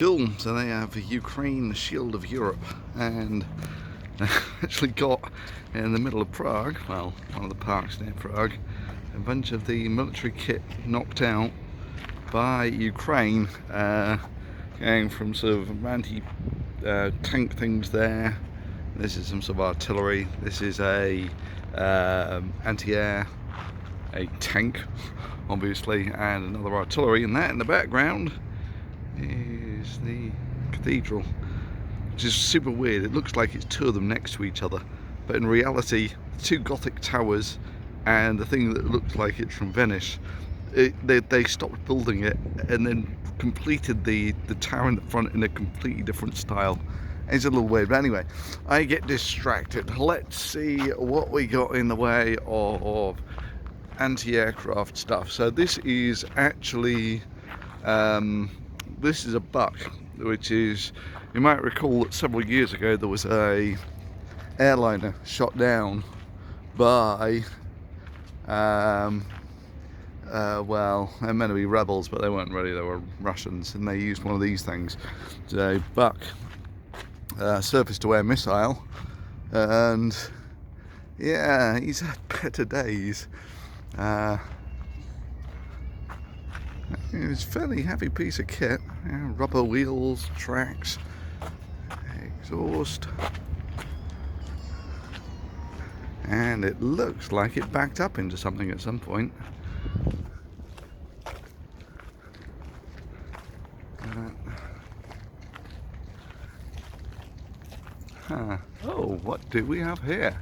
Cool, so they have Ukraine, the Shield of Europe, and actually got in the middle of Prague, well, one of the parks near Prague, a bunch of the military kit knocked out by Ukraine, going from sort of anti-tank things there. This is some sort of artillery. This is a anti-air, a tank, obviously, and another artillery, and that in the background is the cathedral, which is super weird. It looks like it's two of them next to each other, but in reality, two Gothic towers and the thing that looks like it's from Venice. They stopped building it and then completed the tower in the front in a completely different style. It's a little weird, but anyway, I get distracted. Let's see what we got in the way of anti-aircraft stuff. So this is actually this is a Buck, which is, you might recall that several years ago there was a airliner shot down by well, they're meant to be rebels, but they weren't really. They were Russians, and they used one of these things. So Buck, surface-to-air missile, and yeah, he's had better days. It's a fairly heavy piece of kit. Yeah, rubber wheels, tracks, exhaust, and it looks like it backed up into something at some point. Oh, what do we have here?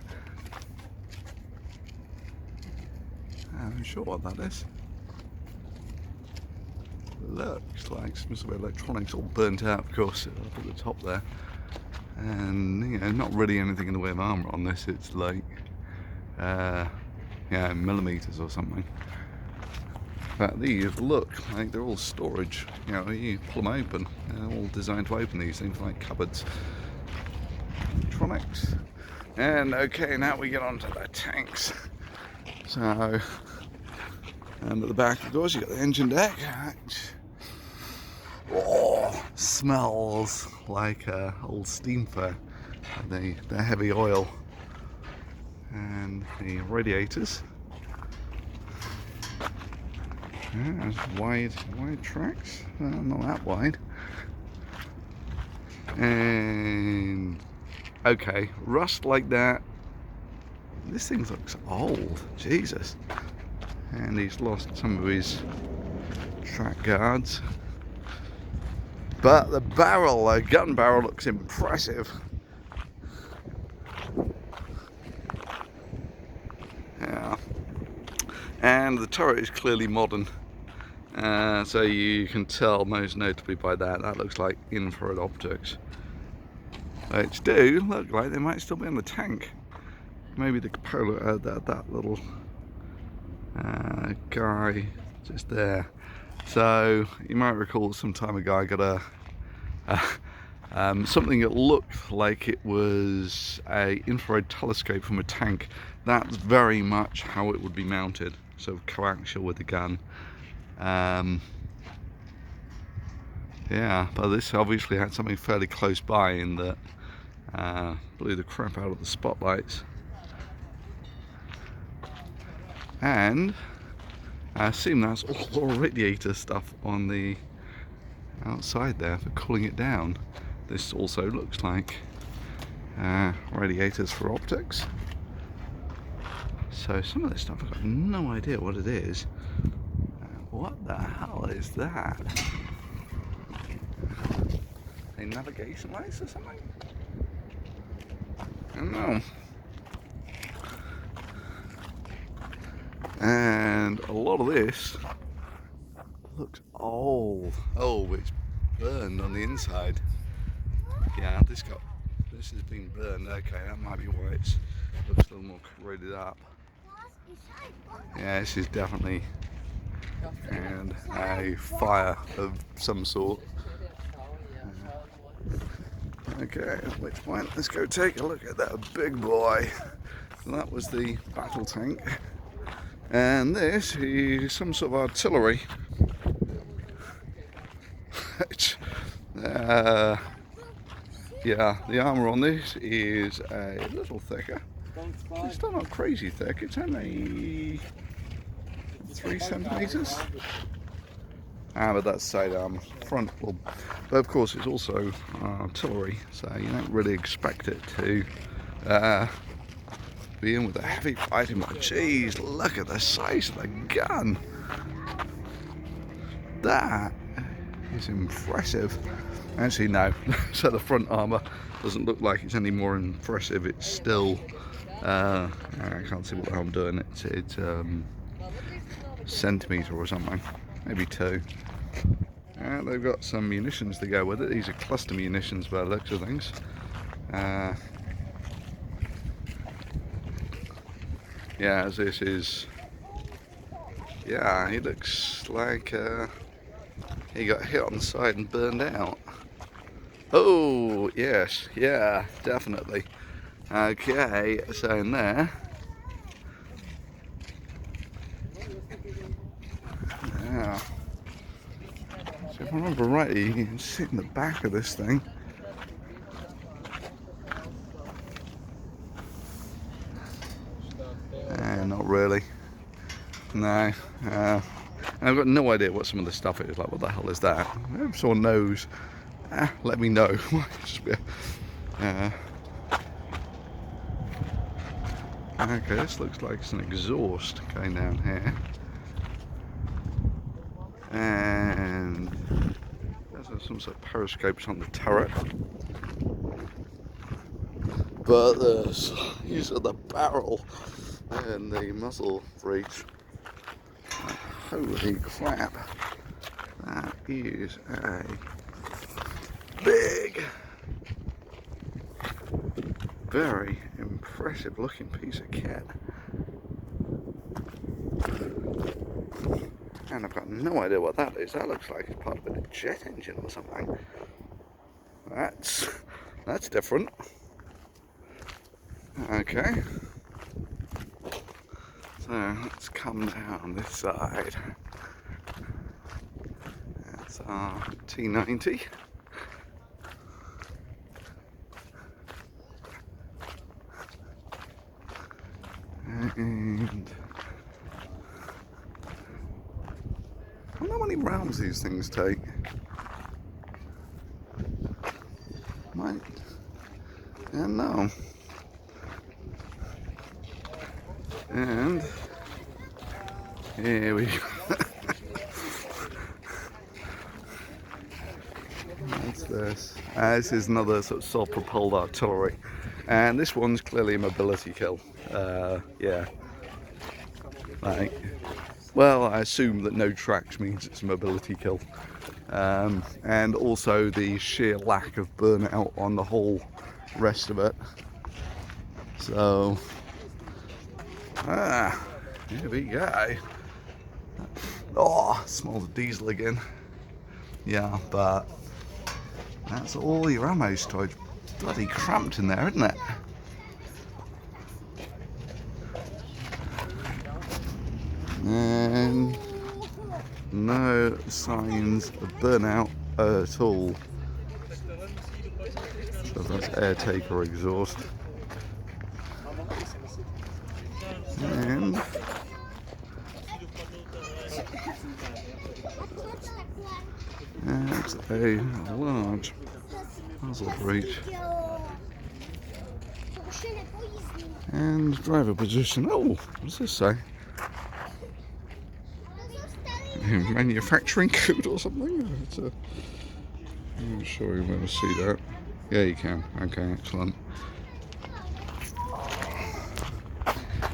I'm not sure what that is. Looks like some sort of electronics all burnt out, of course, up at the top there. And, you know, not really anything in the way of armour on this. It's like, yeah, millimeters or something. But these look like they're all storage. You know, you pull them open. They're all designed to open these things like cupboards. Electronics. And okay, now we get onto the tanks. So, and at the back, of course, you got the engine deck. Oh, smells like old steam fire. The heavy oil and the radiators. Yeah, wide tracks. Not that wide. And okay, rust like that. This thing looks old. Jesus. And he's lost some of his track guards. But the barrel, the gun barrel, looks impressive. Yeah. And the turret is clearly modern. So you can tell most notably by that looks like infrared optics. Which do look like they might still be on the tank. Maybe the cupola, that little guy just there. So you might recall some time ago I got something that looked like it was a infrared telescope from a tank. That's very much how it would be mounted, sort of coaxial with the gun. Yeah, but this obviously had something fairly close by in that blew the crap out of the spotlights. And I assume that's all radiator stuff on the outside there for cooling it down. This also looks like radiators for optics. So some of this stuff I've got no idea what it is. What the hell is that? A navigation lights or something? I don't know. And a lot of this looks old. Oh, it's burned on the inside. Yeah, this has been burned. Okay, that might be why it looks a little more corroded up. Yeah, this is definitely and a fire of some sort. Okay, at which point let's go take a look at that big boy. So that was the battle tank. And this is some sort of artillery. Which Yeah, the armour on this is a little thicker. It's still not crazy thick, it's only 3 centimetres. But that's sidearm. Front will, but of course it's also artillery, so you don't really expect it to be in with a heavy fighting. But geez, look at the size of the gun. That is impressive. Actually, no. So the front armour doesn't look like it's any more impressive. It's still, I can't see what the hell I'm doing. It's centimetre or something, maybe 2. And they've got some munitions to go with it. These are cluster munitions by the looks of things. Yeah, as this is, yeah, he looks like he got hit on the side and burned out. Oh, yes, yeah, definitely. Okay, so in there, yeah. So if I remember rightly, you can sit in the back of this thing. Not really. No. And I've got no idea what some of the stuff is. Like, what the hell is that? If someone knows, let me know. Okay, this looks like it's an exhaust going down here. And there's some sort of periscopes on the turret. But these are the barrel and the muzzle breech. Holy crap. That is a big, very impressive looking piece of kit. And I've got no idea what that is. That looks like it's part of a jet engine or something. That's different. Okay. So let's come down this side. That's our T90. And I wonder how many rounds these things take. Might, yeah, no. And here we go. What's this? This is another sort of self-propelled artillery, and this one's clearly a mobility kill. Yeah. Like, well, I assume that no tracks means it's a mobility kill, and also the sheer lack of burnout on the whole rest of it. So. Here we go. Oh, smells of diesel again. Yeah, but that's all your ammo storage. Bloody cramped in there, isn't it? And no signs of burnout at all. So that's air taker exhaust. And that's a large muzzle breech. And driver position. Oh, what's this say? Manufacturing code or something? I'm not sure you're going to see that. Yeah, you can. Okay, excellent.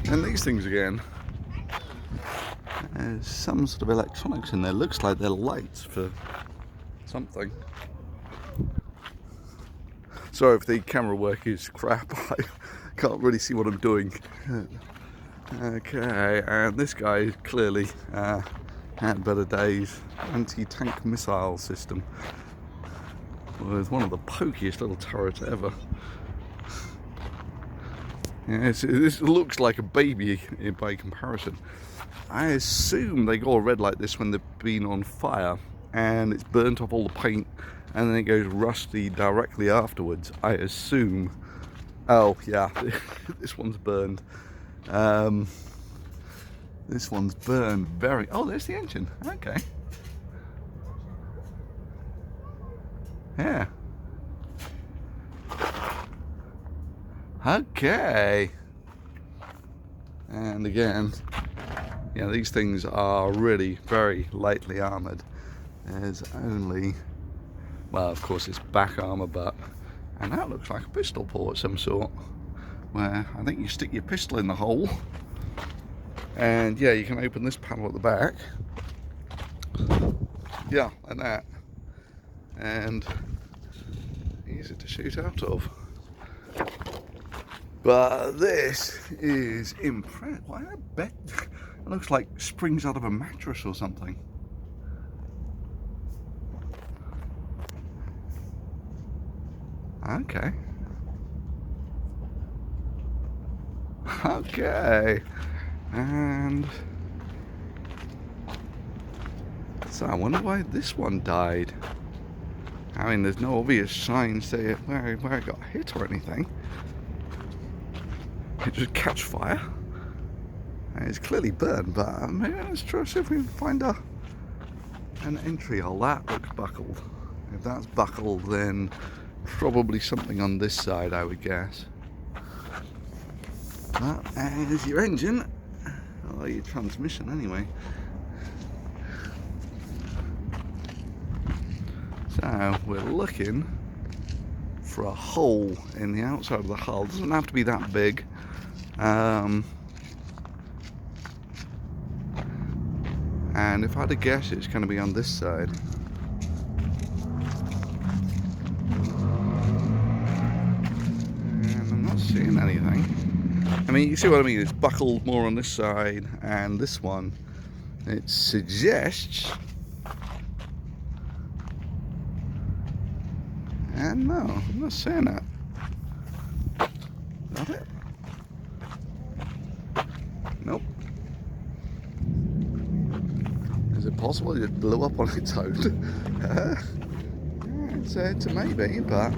And these things again, there's some sort of electronics in there. Looks like they're lights for something. Sorry if the camera work is crap. I can't really see what I'm doing. Okay, and this guy clearly had better days. Anti-tank missile system. Well, it's one of the pokiest little turrets ever. Yes, this looks like a baby by comparison. I assume they go red like this when they've been on fire. and it's burnt off all the paint, and then it goes rusty directly afterwards, I assume. Oh yeah, this one's burned. This one's burned very... Oh, there's the engine. Okay. Yeah. Okay. And again, yeah, these things are really very lightly armoured. There's only... Well, of course it's back armour, but... And that looks like a pistol port of some sort, where I think you stick your pistol in the hole. And yeah, you can open this panel at the back. Yeah, like that. And easy to shoot out of. But this is impressive. Why I bet it looks like springs out of a mattress or something. Okay. Okay. And so I wonder why this one died. I mean, there's no obvious signs there where it got hit or anything. It just catch fire. And it's clearly burned, but maybe let's try to see if we can find an entry hole. That looks buckled. If that's buckled, then probably something on this side, I would guess. But there's your engine. Or your transmission anyway. So we're looking for a hole in the outside of the hull. It doesn't have to be that big. And if I had to guess, it's going to be on this side. And I'm not seeing anything. I mean, you see what I mean? It's buckled more on this side, and this one, it suggests. And no, I'm not saying that. Is that it? Nope. Is it possible it blew up on its own? Yeah, it's a maybe, but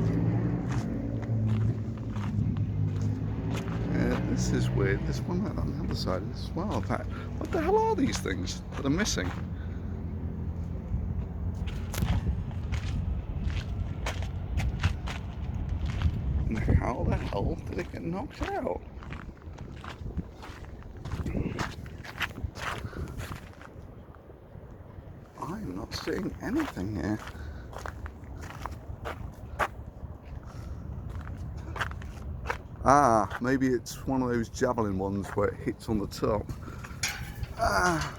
this is weird. This one on the other side as well. In fact, what the hell are these things that are missing? And how the hell did it get knocked out? I'm not seeing anything here. Ah, maybe it's one of those javelin ones where it hits on the top. Ah.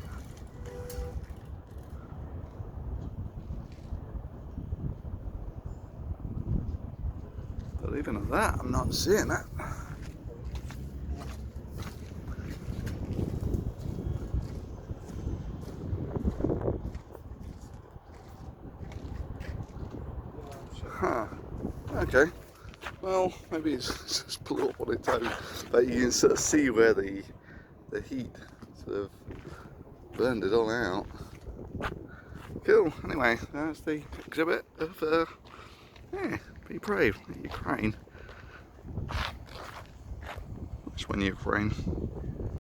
But even at that, I'm not seeing it. Huh. Okay. Well, maybe it's just blew up on its own, but you can sort of see where the heat sort of burned it all out. Cool. Anyway, that's the exhibit of yeah, be brave, Ukraine. That's when Ukraine.